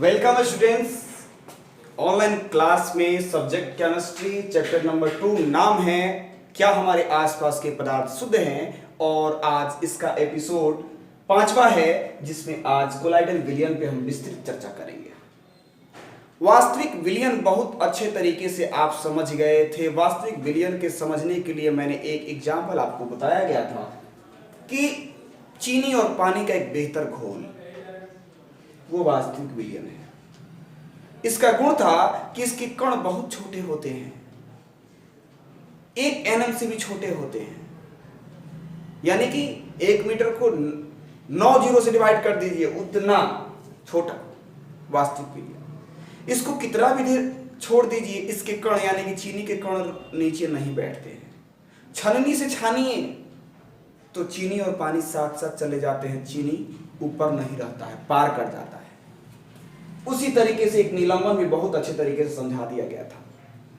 Welcome students. Online class में subject chemistry chapter number 2 नाम है क्या हमारे आसपास के पदार्थ शुद्ध हैं, और आज इसका एपिसोड 5वां है जिसमें आज कोलाइडल विलयन पे हम विस्तृत चर्चा करेंगे। वास्तविक विलयन बहुत अच्छे तरीके से आप समझ गए थे। वास्तविक विलयन के समझने के लिए मैंने एक एग्जाम्पल आपको बताया गया था कि चीनी और पानी का एक बेहतर घोल, वो वास्तविक विलयन है। इसका गुण था कि इसके कण बहुत छोटे होते हैं, 1 nm से भी छोटे होते हैं, यानी कि 1 मीटर को 9 जीरो से डिवाइड कर दीजिए, उतना छोटा वास्तविक विलयन। इसको कितना भी देर छोड़ दीजिए, इसके कण यानी कि चीनी के कण नीचे नहीं बैठते हैं। छलनी से छानिए तो चीनी और पानी साथ साथ चले जाते हैं, चीनी ऊपर नहीं रहता है, पार कर जाता है। उसी तरीके से एक निलंबन भी बहुत अच्छे तरीके से समझा दिया गया था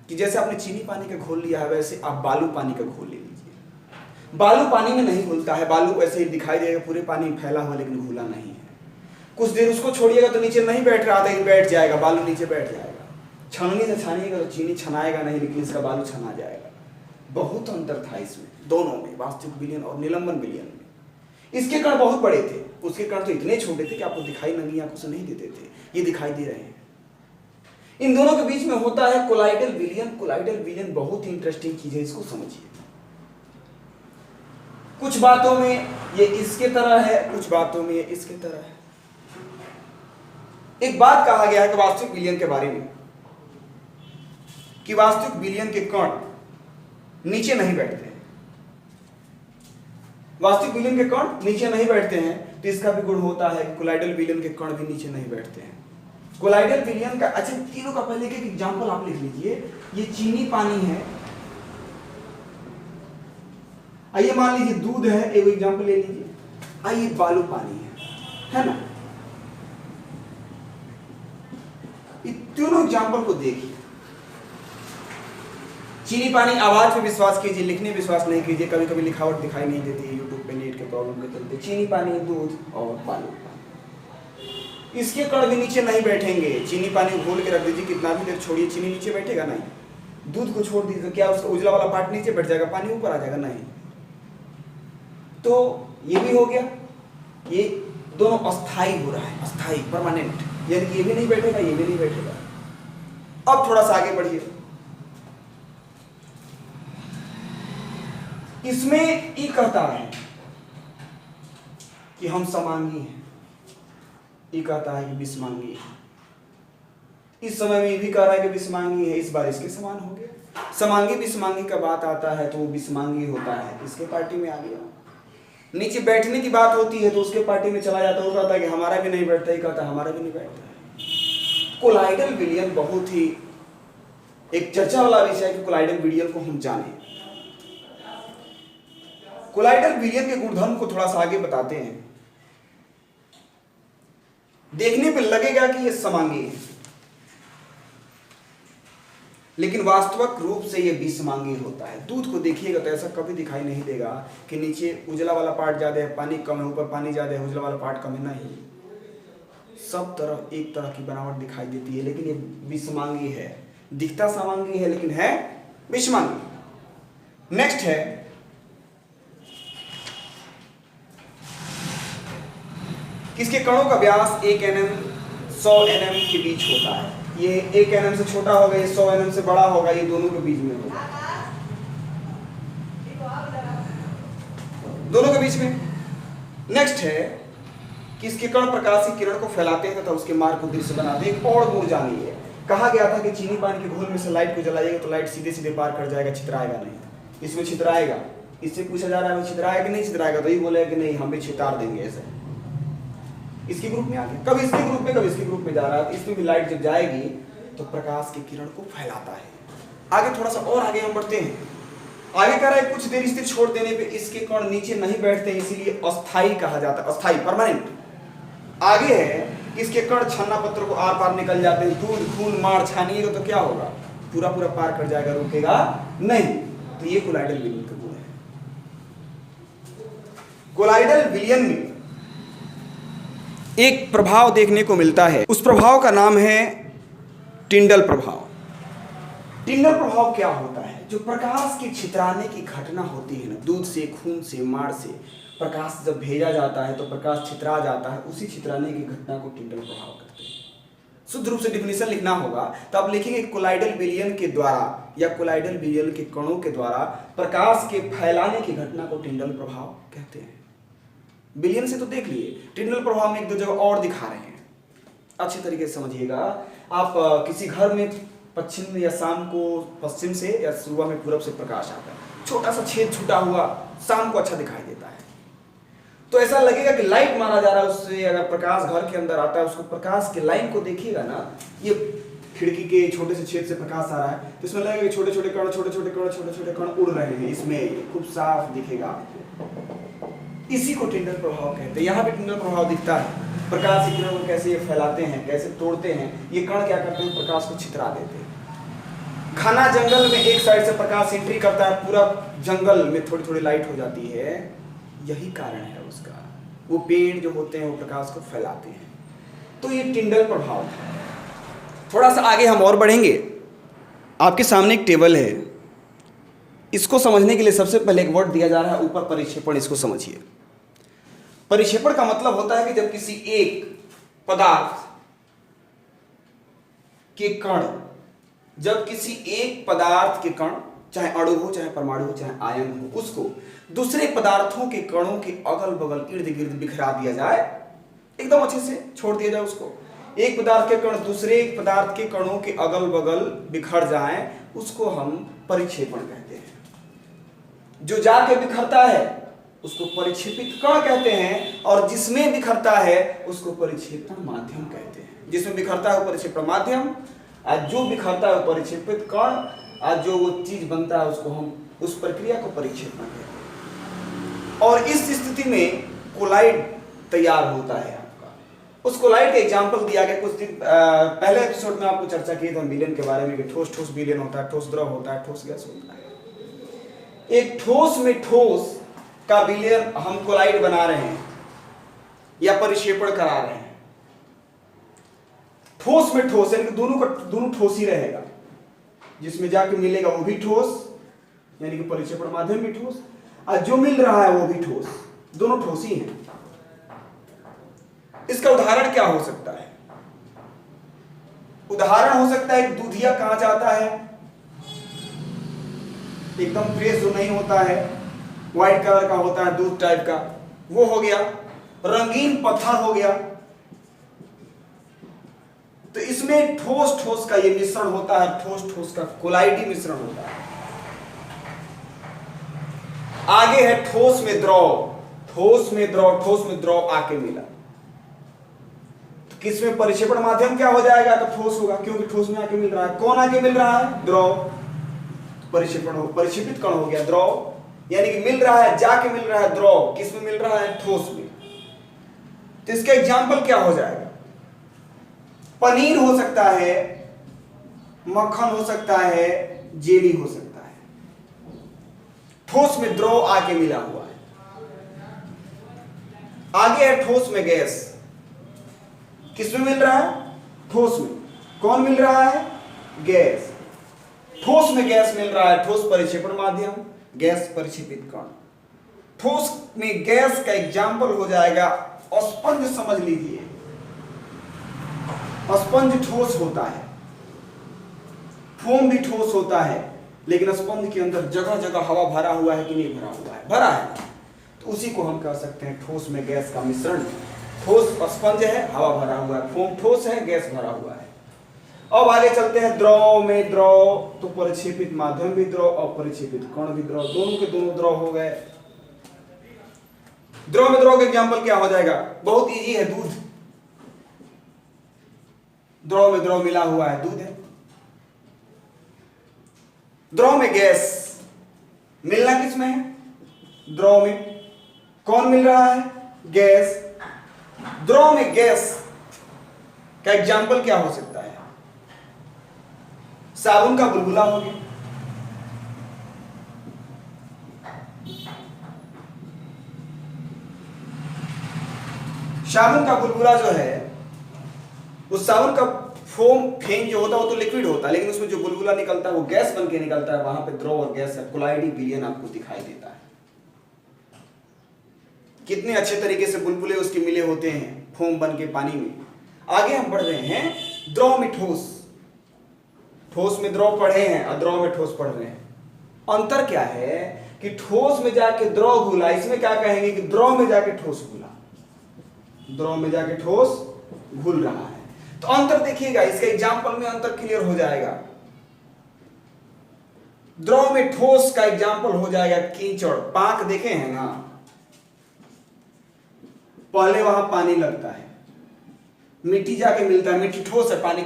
कि जैसे आपने चीनी पानी का घोल लिया है, वैसे आप बालू पानी का घोल ले लीजिए। बालू पानी में नहीं घुलता है, बालू ऐसे ही दिखाई देगा पूरे पानी में फैला हुआ, लेकिन घुला नहीं है। कुछ देर उसको छोड़िएगा तो नीचे नहीं बैठ रहा था, बैठ जाएगा, बालू नीचे बैठ जाएगा। छलनी से छानिएगा तो चीनी छनाएगा नहीं, लेकिन इसका बालू छना जाएगा। बहुत अंतर था इसमें, दोनों में, वास्तविक विलयन और निलंबन विलयन में। इसके कण बहुत बड़े थे, उसके कण तो इतने छोटे थे कि आपको दिखाई नंगी आंखों से नहीं देते थे। ये दिखाई दे रहे हैं। इन दोनों के बीच में होता है कोलाइडल विलयन। कोलाइडल विलयन बहुत ही इंटरेस्टिंग चीज है, इसको समझिए। कुछ बातों में ये इसके तरह है, कुछ बातों में ये इसके तरह है। एक बात कहा गया है कि वास्तविक विलयन के बारे में कि वास्तविक विलयन के कण नीचे नहीं बैठते हैं। वास्तविक विलयन के कण नीचे नहीं बैठते हैं, तो इसका भी गुण होता है कि कोलाइडल विलयन के कण भी नीचे नहीं बैठते हैं। कोलाइडल विलयन का, अच्छा तीनों का पहले एक एग्जांपल आप लिख लीजिए। ये चीनी पानी है, आइए मान लीजिए दूध है, एक एग्जांपल ले लीजिए। आइए बालू पानी है ना। ये तीनों एग्जांपल को देखिए। चीनी पानी, आवाज पे विश्वास कीजिए, लिखने विश्वास नहीं कीजिए, कभी कभी लिखावट दिखाई नहीं देती है यूट्यूब पे नेट के प्रॉब्लम के चलते। चीनी पानी, दूध और बालू पानी, इसके कण भी नीचे नहीं बैठेंगे। चीनी पानी घोल के रख दीजिए, कितना भी देर छोड़िए, चीनी नीचे बैठेगा नहीं। दूध को छोड़ दीजिए, क्या उसका उजला वाला पार्ट नीचे बैठ जाएगा, पानी ऊपर आ जाएगा? नहीं। तो ये भी हो गया, ये दोनों अस्थाई हो रहा है, अस्थाई, परमानेंट, यानी कि ये भी नहीं बैठेगा, ये भी नहीं बैठेगा। अब थोड़ा सा आगे बढ़िए। इसमें ये कहता है कि हम समांगी हैं, ये कहता है कि विषमांगी है। इस समय में ये भी कह रहा है कि विषमांगी है, इस बार इसके समान हो गया। समांगी विषमांगी का बात आता है तो वो विषमांगी होता है, इसके पार्टी में आ गया। नीचे बैठने की बात होती है तो उसके पार्टी में चला जाता है, वो कहता है कि हमारा भी नहीं बैठता, ये कहता है हमारा भी नहीं बैठता है। कोलाइडल विलयन बहुत ही एक चर्चा वाला विषय है कि कोलाइडल विलयन को हम जाने। कोलाइडल विलयन के गुणधर्म को थोड़ा सा आगे बताते हैं। देखने पे लगेगा कि ये समांगी है, लेकिन वास्तविक रूप से ये विषमांगी होता है। दूध को देखिएगा तो ऐसा कभी दिखाई नहीं देगा कि नीचे उजला वाला पार्ट ज्यादा है, पानी कम है, ऊपर पानी ज्यादा है, उजला वाला पार्ट कम है। नहीं, सब तरफ एक तरह की बनावट दिखाई देती है, लेकिन ये विषमांगी है। दिखता समांगी है लेकिन है विषमांगी। नेक्स्ट है इसके कणों का व्यास 1 nm 100 nm के बीच होता है। ये 1 nm से छोटा होगा, ये 100 nm से बड़ा होगा, ये दोनों के बीच में होगा, दोनों के बीच में। नेक्स्ट है कि इसके कण प्रकाश की किरण को फैलाते हैं तथा उसके मार्ग को दृश्य बनाते हैं। एक और गुण जानिए। कहा गया था कि चीनी पानी के घोल में से लाइट को जलाइएगा तो लाइट सीधे सीधे पार कर जाएगा, छितराएगा नहीं। इसमें छितराएगा। इससे पूछा जा रहा है छितराएगा कि नहीं छितराएगा, तो ये बोलेगा कि नहीं, हम भी छितार देंगे। ऐसे इसके ग्रुप में आ गया, कभी इसके ग्रुप में, कभी इसके ग्रुप में जा रहा है। इसमें भी लाइट जब जाएगी तो प्रकाश की किरण को फैलाता है। आगे थोड़ा सा और आगे हम बढ़ते हैं। आगे कह रहा है कुछ देर स्थिर छोड़ देने पे इसके कण नीचे नहीं बैठते हैं, इसीलिए अस्थाई कहा जाता है, अस्थाई, परमानेंट। आगे है इसके कण छन्ना पत्र को आर पार निकल जाते हैं। दूध, खून, मार छानिएगा तो क्या होगा, पूरा पूरा पार कर जाएगा, रुकेगा नहीं। तो ये कोलाइडल विलयन का गुण है। कोलाइडल विलयन में एक प्रभाव देखने को मिलता है। उस प्रभाव का नाम है टिंडल प्रभाव। टिंडल प्रभाव क्या होता है? जो प्रकाश के छितराने की घटना होती है ना, दूध से, खून से, माड़ से प्रकाश जब भेजा जाता है तो प्रकाश छितरा जाता है, उसी छितराने की घटना को टिंडल प्रभाव कहते हैं। शुद्ध रूप से डिफिनेशन लिखना होगा तो आप लिखेंगे कोलाइडल विलयन के द्वारा या कोलाइडल विलयन के कणों के द्वारा प्रकाश के फैलाने की घटना को टिंडल प्रभाव कहते हैं। विलयन से तो देख लिए, टिंडल प्रभाव में एक दो जगह और दिखा रहे हैं, अच्छे तरीके से समझिएगा। आप किसी घर में पश्चिम या शाम को पश्चिम से या सुबह में पूरब से प्रकाश आता है, छोटा सा छेद छूटा हुआ, शाम को अच्छा दिखाई देता है, तो ऐसा लगेगा कि लाइट मारा जा रहा है उससे। अगर प्रकाश घर के अंदर आता है, उसको प्रकाश के लाइन को देखिएगा ना, ये खिड़की के छोटे से छेद से प्रकाश आ रहा है तो इसमें लगेगा छोटे छोटे कण, छोटे छोटे कण उड़ रहे हैं, इसमें खूब साफ दिखेगा आपको। इसी को टिंडल प्रभाव कहते हैं। यहाँ पे टिंडल प्रभाव दिखता है, प्रकाश की किरणों को कैसे ये फैलाते हैं, कैसे तोड़ते हैं, ये कण क्या करते हैं, प्रकाश को छितरा देते हैं। घना जंगल में एक साइड से प्रकाश एंट्री करता है, पूरा जंगल में थोड़ी थोड़ी लाइट हो जाती है, यही कारण है उसका। वो पेड़ जो होते हैं वो प्रकाश को फैलाते हैं, तो ये टिंडल प्रभाव है। थोड़ा सा आगे हम और बढ़ेंगे। आपके सामने एक टेबल है, इसको समझने के लिए सबसे पहले एक वर्ड दिया जा रहा है ऊपर, परिक्षेपण। इसको समझिए। परिक्षेपण का मतलब होता है कि जब किसी एक पदार्थ के कण, जब किसी एक पदार्थ के कण, चाहे अणु हो, चाहे परमाणु हो, चाहे आयन हो, उसको दूसरे पदार्थों के कणों के अगल बगल इर्द गिर्द बिखरा दिया जाए, एकदम अच्छे से छोड़ दिया जाए उसको। एक पदार्थ के कण दूसरे पदार्थ के कणों के अगल बगल बिखर जाएं, उसको हम परिक्षेपण कहते हैं। जो जाके बिखरता है उसको परिक्षेपित कण कहते हैं, और जिसमें बिखरता है उसको परिक्षेपण माध्यम कहते हैं। जिसमें बिखरता है वो परिक्षेपण माध्यम, और जो बिखरता है वो परिक्षेपित कण, और जो वो चीज बनता है उसको हम, उस प्रक्रिया को परिक्षेपण कहते हैं। और इस स्थिति में कोलाइड तैयार होता है आपका। उस कोलाइड का एग्जांपल दिया गया कुछ दिन पहले एपिसोड में, आपको चर्चा की थी विलयन के बारे में कि ठोस ठोस विलयन होता है, ठोस द्रव होता है, ठोस गैस होता है। एक ठोस में ठोस का विलयन हम कोलाइड बना रहे हैं या परिक्षेपण करा रहे हैं। ठोस में ठोस यानी कि दोनों ठोस ही रहेगा, जिसमें जाके मिलेगा वो भी ठोस, यानी कि परिक्षेपण माध्यम भी ठोस, और जो मिल रहा है वो भी ठोस, दोनों ठोस ही हैं। इसका उदाहरण क्या हो सकता है? उदाहरण हो सकता है कि दूधिया कांच आता है, एकदम फ्रेश जो नहीं होता है, व्हाइट कलर का होता है, दूध टाइप का, वो हो गया। रंगीन पत्थर हो गया। तो इसमें ठोस ठोस का ये मिश्रण होता है, ठोस ठोस का कोलाइडी मिश्रण होता है। आगे है ठोस में द्रव, ठोस में द्रव, ठोस में द्रव आके मिला, तो किसमें परिक्षेपण माध्यम क्या हो जाएगा? तो ठोस होगा, क्योंकि ठोस में आके मिल रहा है। कौन आके मिल रहा है? द्रव। परिक्षेपण हो, परिक्षेपित कण हो गया द्रव, यानी कि मिल रहा है, जाके मिल रहा है द्रव, किसमें मिल रहा है? ठोस में। तो इसका एग्जाम्पल क्या हो जाएगा? पनीर हो सकता है, मक्खन हो सकता है, जेली हो सकता है, ठोस में द्रव आके मिला हुआ है। आगे है ठोस में गैस, किसमें मिल रहा है? ठोस में। कौन मिल रहा है? गैस। ठोस में गैस मिल रहा है, ठोस परिक्षेपण माध्यम, गैस परिक्षेपित कण। ठोस में गैस का एग्जाम्पल हो जाएगा स्पंज। समझ लीजिए, स्पंज ठोस होता है, फोम भी ठोस होता है, लेकिन स्पंज के अंदर जगह जगह हवा भरा हुआ है कि नहीं भरा हुआ है? भरा है। तो उसी को हम कह सकते हैं ठोस में गैस का मिश्रण। ठोस स्पंज है, हवा भरा हुआ है, फोम ठोस है, गैस भरा हुआ है। अब आगे चलते हैं द्रव में द्रव, तो परिक्षेपित माध्यम भी द्रव और परिक्षेपित कण भी द्रव, दोनों के दोनों द्रव हो गए। द्रव में द्रव का एग्जाम्पल क्या हो जाएगा? बहुत इजी है, दूध। द्रव में द्रव मिला हुआ है, दूध है। द्रव में गैस, मिलना किसमें है? द्रव में। कौन मिल रहा है? गैस। द्रव में गैस का एग्जाम्पल क्या हो सकता है? साबुन का बुलबुला हो गया, साबुन का बुलबुला जो है, उस साबुन का फोम फेन जो होता है वो तो लिक्विड होता है, लेकिन उसमें जो बुलबुला निकलता है वो गैस बन के निकलता है। वहां पे द्रव और गैस का कोलाइडी विलयन आपको दिखाई देता है। कितने अच्छे तरीके से बुलबुले उसके मिले होते हैं फोम बन के पानी में। आगे हम बढ़ रहे हैं द्रव में ठोस। ठोस में द्रव पढ़े हैं और द्रव में ठोस पढ़ रहे हैं। अंतर क्या है कि ठोस में जाके द्रव घुला, इसमें क्या कहेंगे कि द्रव में जाके ठोस घुला, द्रव में जाके ठोस घुल रहा है। तो अंतर देखिएगा, इसका एग्जाम्पल में अंतर क्लियर हो जाएगा। द्रव में ठोस का एग्जाम्पल हो जाएगा कीचड़। पाक देखे हैं ना, पहले वहां पानी लगता है, मिट्टी जाके मिलता है, मिट्टी ठोस है, पानी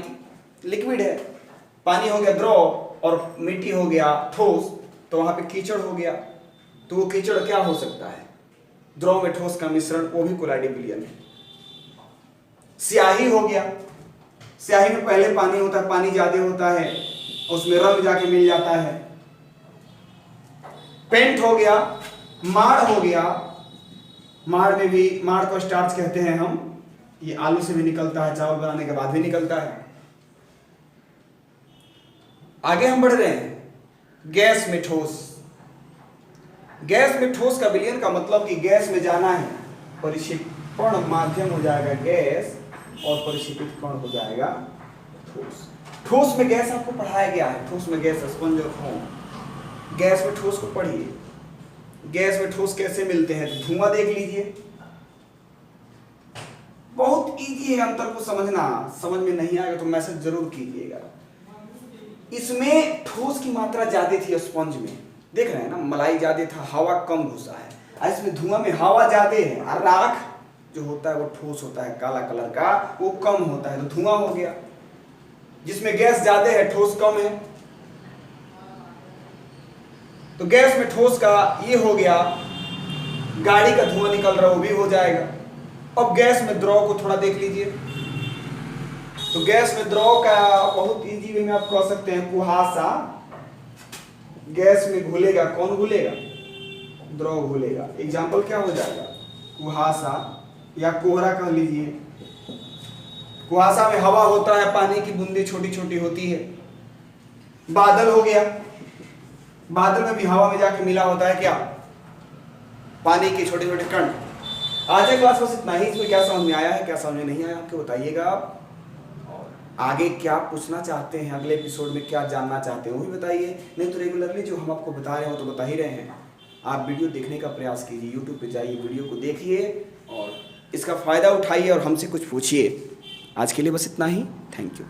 लिक्विड है, पानी हो गया द्रव और मिट्टी हो गया ठोस, तो वहां पे कीचड़ हो गया। तो वो कीचड़ क्या हो सकता है? द्रव में ठोस का मिश्रण, वो भी कोलाइडी विलयन है। स्याही हो गया, स्याही में पहले पानी होता है, पानी ज्यादा होता है, उसमें रंग जाके मिल जाता है। पेंट हो गया, माड़ हो गया, माड़ में भी, माड़ को स्टार्च कहते हैं हम, ये आलू से भी निकलता है, चावल बनाने के बाद भी निकलता है। आगे हम बढ़ रहे हैं गैस में ठोस। गैस में ठोस का विलयन का मतलब कि गैस में जाना है, परिक्षेपण माध्यम हो जाएगा गैस और परिक्षेपित कण हो जाएगा ठोस। ठोस में गैस आपको पढ़ाया गया है, ठोस में गैस, स्पंज और फोम। गैस में ठोस को पढ़िए, गैस में ठोस कैसे मिलते हैं। तो धुआं देख लीजिए, बहुत इजी है अंतर को समझना। समझ में नहीं आएगा तो मैसेज जरूर कीजिएगा। इसमें ठोस की मात्रा ज्यादा थी स्पंज में, देख रहे हैं ना, मलाई ज्यादा था, हवा कम घुसा है। इसमें धुआं में हवा ज्यादा है और राख जो होता है वो ठोस होता है, काला कलर का, वो कम होता है, तो धुआं हो गया। जिसमें गैस ज्यादा है, ठोस कम है, तो गैस में ठोस का ये हो गया। गाड़ी का धुआं निकल रहा है, वो भी हो जाएगा। अब गैस में द्रव को थोड़ा देख लीजिए। तो गैस में द्रव का बहुत इजी वे में आप कह सकते हैं कुहासा। गैस में घुलेगा, कौन घुलेगा? द्रव घुलेगा। एग्जाम्पल क्या हो जाएगा? कुहासा या कोहरा कह लीजिए। कुहासा में हवा होता है, पानी की बूंदें छोटी छोटी होती है। बादल हो गया, बादल में भी हवा में जाके मिला होता है क्या? पानी के छोटे छोटे कण। आज के क्लास बस इतना ही। इसमें क्या समझ में आया है, क्या समझ में नहीं आया, आपको बताइएगा आप। और आगे क्या पूछना चाहते हैं, अगले एपिसोड में क्या जानना चाहते हैं वो भी बताइए। नहीं तो रेगुलरली जो हम आपको बता रहे हो तो बता ही रहे हैं। आप वीडियो देखने का प्रयास कीजिए, यूट्यूब पे जाइए, वीडियो को देखिए और इसका फ़ायदा उठाइए और हमसे कुछ पूछिए। आज के लिए बस इतना ही। Thank you.